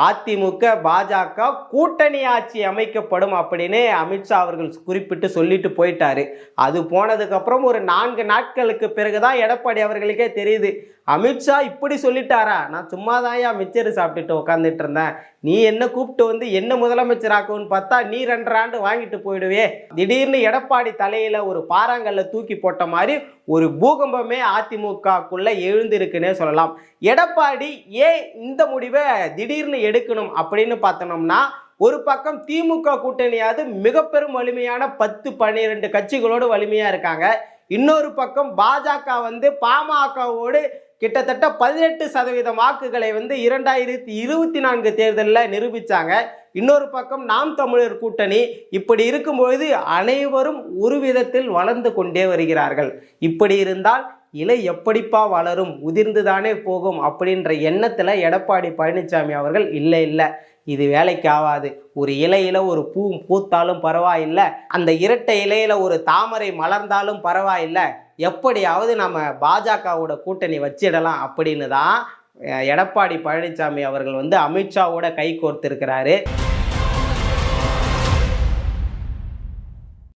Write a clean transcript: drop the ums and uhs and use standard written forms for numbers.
அதிமுக பாஜக கூட்டணி ஆட்சி அமைக்கப்படும் அப்படின்னு அமித்ஷா அவர்கள் குறிப்பிட்டு சொல்லிட்டு போயிட்டாரு. அது போனதுக்கு அப்புறம் ஒரு 4 நாட்களுக்கு பிறகுதான் எடப்பாடி அவர்களுக்கே தெரியுது, அமித்ஷா இப்படி சொல்லிட்டாரா, நான் சும்மாதாயா மிச்சர் சாப்பிட்டுட்டு உட்காந்துட்டு இருந்தேன், நீ என்ன கூப்பிட்டு வந்து என்ன முதலமைச்சர் ஆக்குன்னு பார்த்தா நீ 2.5 ஆண்டு வாங்கிட்டு போயிடுவே. திடீர்னு எடப்பாடி தலையில ஒரு பாறாங்கல்ல தூக்கி போட்ட மாதிரி ஒரு பூகம்பமே அதிமுகக்குள்ள எழுந்திருக்குன்னே சொல்லலாம். எடப்பாடி ஏன் இந்த முடிவை திடீர்னு எடுக்கணும் அப்படின்னு பார்த்தோம்னா, ஒரு பக்கம் திமுக கூட்டணியாவது மிக பெரும் வலிமையான 10-12 கட்சிகளோடு வலிமையா இருக்காங்க. இன்னொரு பக்கம் பாஜக பாமகவோடு கிட்டத்தட்ட 18% வாக்குகளை 2024 தேர்தலில் நிரூபிச்சாங்க. இன்னொரு பக்கம் நாம் தமிழர் கூட்டணி. இப்படி இருக்கும்பொழுது அனைவரும் ஒரு விதத்தில் வளர்ந்து கொண்டே வருகிறார்கள். இப்படி இருந்தால் இலை எப்படிப்பா வளரும், உதிர்ந்துதானே போகும் அப்படின்ற எண்ணத்துல எடப்பாடி பழனிசாமி அவர்கள் இல்லை, இது வேலைக்கு ஆகாது, ஒரு இலையில ஒரு பூ பூத்தாலும் பரவாயில்லை, அந்த இரட்டை இலையில ஒரு தாமரை மலர்ந்தாலும் பரவாயில்லை, எப்படியாவது நம்ம பாஜகவோட கூட்டணி வச்சிடலாம் அப்படின்னு தான் எடப்பாடி பழனிசாமி அவர்கள் அமித்ஷாவோட கை கோர்த்திருக்கிறாரு.